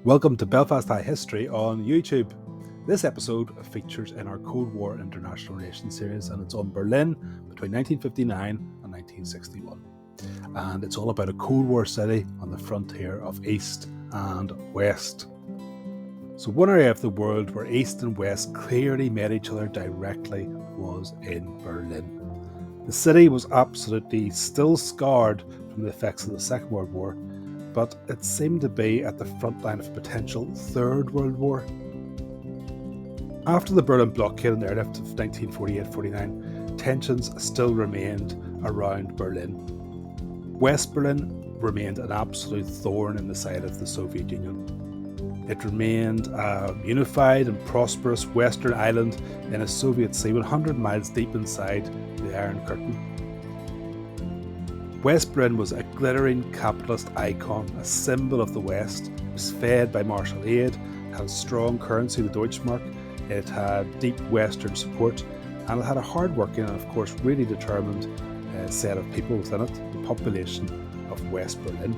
Welcome to Belfast High History on YouTube. This episode features in our Cold War International Relations series, and it's on Berlin between 1959 and 1961. And it's all about a Cold War city on the frontier of East and West. So one area of the world where East and West clearly met each other directly was in Berlin. The city was absolutely still scarred from the effects of the Second World War, but it seemed to be at the front line of a potential Third World War. After the Berlin blockade and airlift of 1948-49, tensions still remained around Berlin. West Berlin remained an absolute thorn in the side of the Soviet Union. It remained a unified and prosperous western island in a Soviet sea 100 miles deep inside the Iron Curtain. West Berlin was a glittering capitalist icon, a symbol of the West. It was fed by martial aid, had a strong currency, the Deutschmark, it had deep Western support, and it had a hard-working and, of course, really determined set of people within it, the population of West Berlin,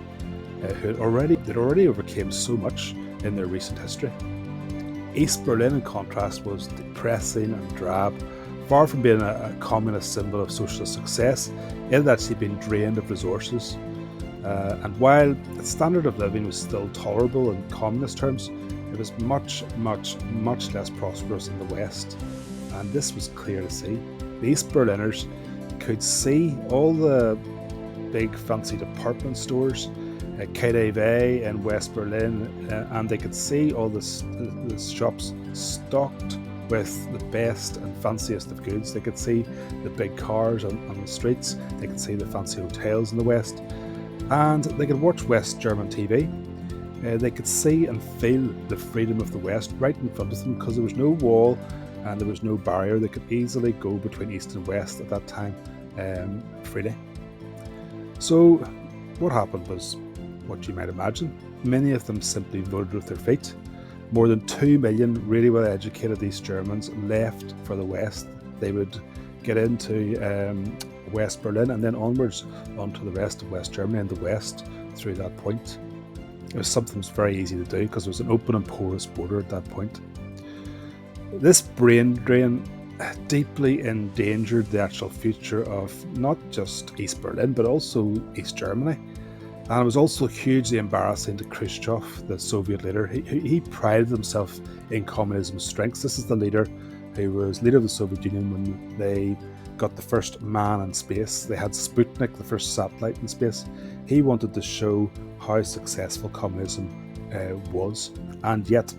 who already overcame so much in their recent history. East Berlin, in contrast, was depressing and drab. Far from being a communist symbol of socialist success, it had actually been drained of resources. And while its standard of living was still tolerable in communist terms, it was much less prosperous in the West. And this was clear to see. The East Berliners could see all the big fancy department stores, KaDeWe in West Berlin, and they could see all the shops stocked with the best and fanciest of goods. They could see the big cars on the streets, they could see the fancy hotels in the West, and they could watch West German TV. They could see and feel the freedom of the West right in front of them, because there was no wall and there was no barrier. They could easily go between East and West at that time freely. So what happened was what you might imagine. Many of them simply voted with their feet. More than 2 million really well-educated East Germans left for the West. They would get into West Berlin and then onwards onto the rest of West Germany and the West through that point. It was something that was very easy to do because it was an open and porous border at that point. This brain drain deeply endangered the actual future of not just East Berlin but also East Germany. And it was also hugely embarrassing to Khrushchev, the Soviet leader. He prided himself in communism's strengths. This is the leader who was leader of the Soviet Union when they got the first man in space. They had Sputnik, the first satellite in space. He wanted to show how successful communism was. And yet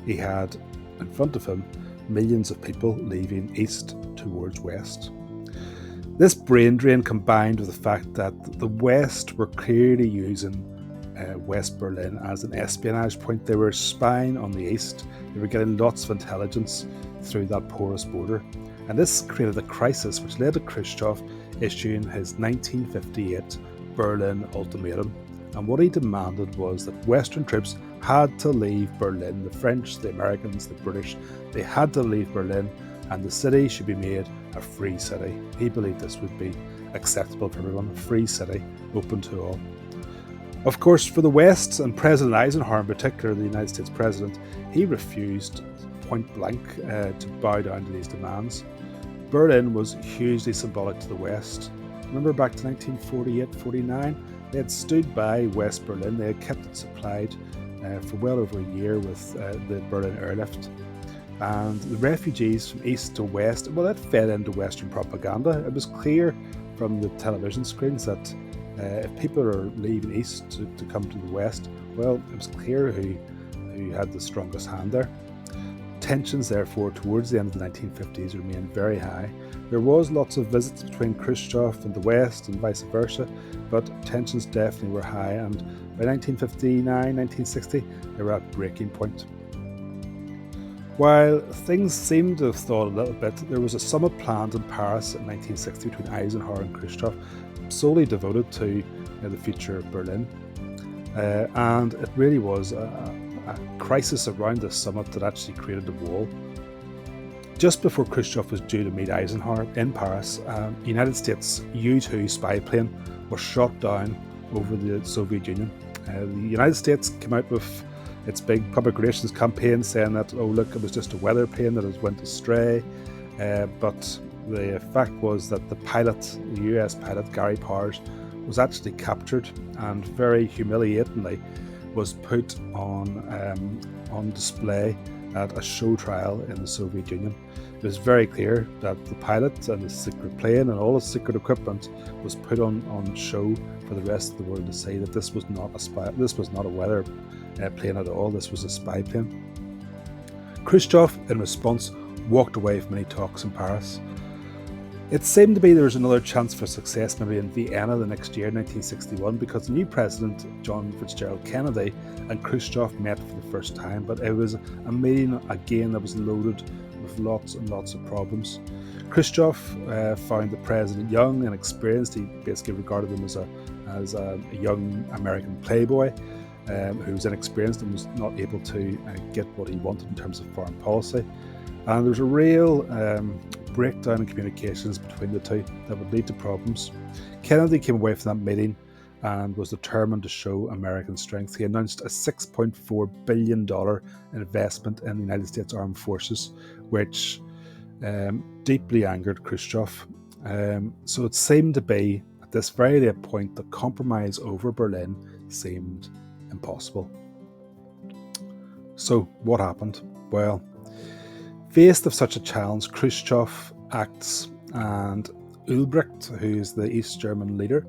he had in front of him millions of people leaving east towards west. This brain drain combined with the fact that the West were clearly using West Berlin as an espionage point. They were spying on the East. They were getting lots of intelligence through that porous border. And this created a crisis which led to Khrushchev issuing his 1958 Berlin ultimatum. And what he demanded was that Western troops had to leave Berlin. The French, the Americans, the British, they had to leave Berlin, and the city should be made a free city. He believed this would be acceptable for everyone, a free city, open to all. Of course, for the West, and President Eisenhower in particular, the United States President, he refused point blank to bow down to these demands. Berlin was hugely symbolic to the West. Remember back to 1948-49, they had stood by West Berlin. They had kept it supplied for well over a year with the Berlin airlift. And the refugees from east to west, well, that fed into Western propaganda. It was clear from the television screens that if people are leaving east to come to the west, well, it was clear who had the strongest hand there. Tensions, therefore, towards the end of the 1950s remained very high. There was lots of visits between Khrushchev and the West and vice versa, but tensions definitely were high, and by 1959, 1960, they were at breaking point. While things seemed to have thawed a little bit, there was a summit planned in Paris in 1960 between Eisenhower and Khrushchev, solely devoted to the future of Berlin. And it really was a crisis around this summit that actually created the wall. Just before Khrushchev was due to meet Eisenhower in Paris, a United States U-2 spy plane was shot down over the Soviet Union. The United States came out with its big public relations campaign saying that, oh look, it was just a weather plane that has went astray. But the fact was that the pilot, the US pilot, Gary Powers, was actually captured and very humiliatingly was put on display at a show trial in the Soviet Union. It was very clear that the pilot and his secret plane and all his secret equipment was put on show for the rest of the world to see that this was not a spy. This was not a weather plane at all. This was a spy plane. Khrushchev, in response, walked away from any talks in Paris. It seemed to be there was another chance for success maybe in Vienna the next year, 1961, because the new president, John Fitzgerald Kennedy, and Khrushchev met for the first time, but it was a meeting again that was loaded with lots and lots of problems. Khrushchev found the president young and experienced. He basically regarded him as a young American playboy who was inexperienced and was not able to get what he wanted in terms of foreign policy. And there was a real breakdown in communications between the two that would lead to problems. Kennedy came away from that meeting and was determined to show American strength. He announced a $6.4 billion investment in the United States Armed Forces, which deeply angered Khrushchev. So it seemed to be, at this very late point, the compromise over Berlin seemed impossible. So what happened? Well, faced with such a challenge, Khrushchev acts, and Ulbricht, who's the East German leader,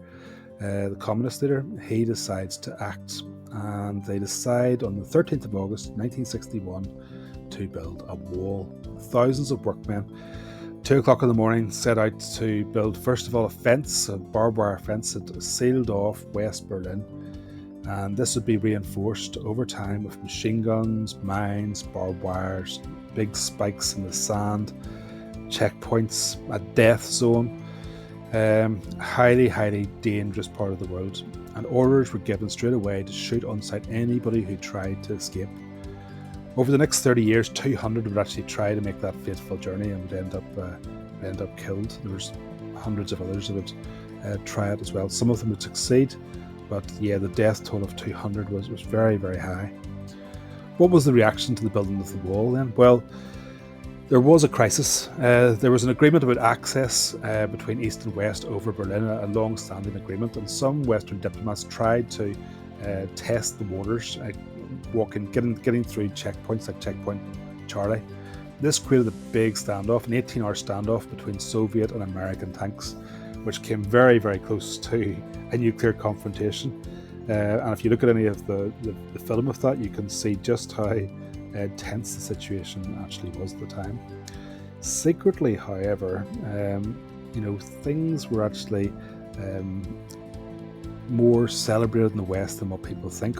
the communist leader, he decides to act. And they decide on the 13th of August 1961 to build a wall. Thousands of workmen, 2 o'clock in the morning, set out to build, first of all, a fence, a barbed wire fence that sealed off West Berlin. And this would be reinforced over time with machine guns, mines, barbed wires, big spikes in the sand, checkpoints, a death zone, highly, highly dangerous part of the world. And orders were given straight away to shoot on sight anybody who tried to escape. Over the next 30 years, 200 would actually try to make that fateful journey and would end up killed. There was hundreds of others that would try it as well. Some of them would succeed, but yeah, the death toll of 200 was very, very high. What was the reaction to the building of the wall then? Well, there was a crisis. There was an agreement about access between East and West over Berlin, a long-standing agreement, and some Western diplomats tried to test the waters, getting through checkpoints like Checkpoint Charlie. This created a big standoff, an 18-hour standoff between Soviet and American tanks, which came very, very close to a nuclear confrontation. And if you look at any of the film of that, you can see just how tense the situation actually was at the time. Secretly, however, things were actually more celebrated in the West than what people think.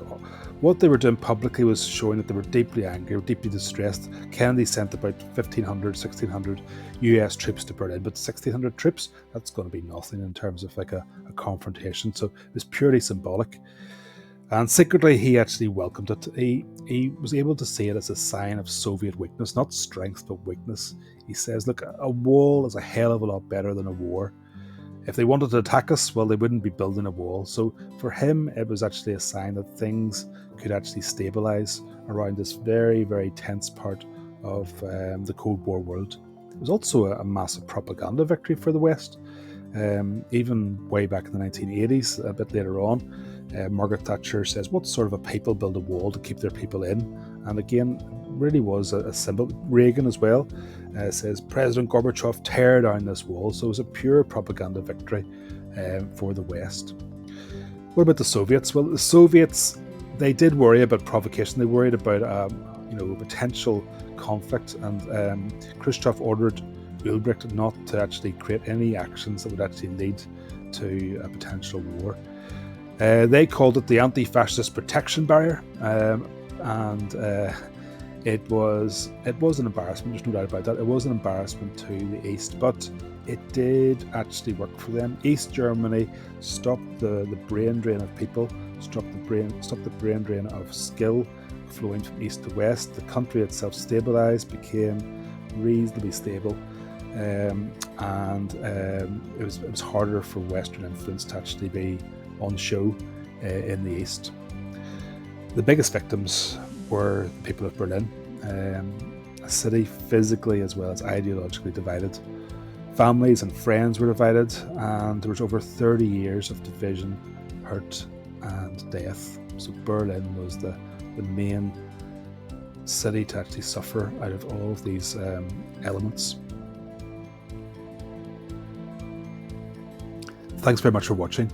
What they were doing publicly was showing that they were deeply angry, deeply distressed. Kennedy sent about 1,600 US troops to Berlin, but 1,600 troops, that's going to be nothing in terms of like a confrontation. So it was purely symbolic. And secretly, he actually welcomed it. He was able to see it as a sign of Soviet weakness, not strength, but weakness. He says, look, a wall is a hell of a lot better than a war. If they wanted to attack us, well, they wouldn't be building a wall. So for him, it was actually a sign that things could actually stabilize around this very, very tense part of the Cold War world. It was also a massive propaganda victory for the West. Even way back in the 1980s, a bit later on, Margaret Thatcher says, what sort of a people build a wall to keep their people in? And again, really was a symbol. Reagan as well says, President Gorbachev, tear down this wall. So it was a pure propaganda victory for the West. What about the Soviets? Well, the Soviets, they did worry about provocation. They worried about a potential conflict, and Khrushchev ordered Ulbricht not to actually create any actions that would actually lead to a potential war. They called it the anti-fascist protection barrier, and it was an embarrassment. There's no doubt about that. It was an embarrassment to the East, but it did actually work for them. East Germany stopped the brain drain of people, stopped the brain drain of skill flowing from east to west. The country itself stabilized, became reasonably stable, and it was harder for Western influence to actually be on show in the East. The biggest victims were the people of Berlin, a city physically as well as ideologically divided. Families and friends were divided, and there was over 30 years of division, hurt and death. So Berlin was the main city to actually suffer out of all of these elements. Thanks very much for watching.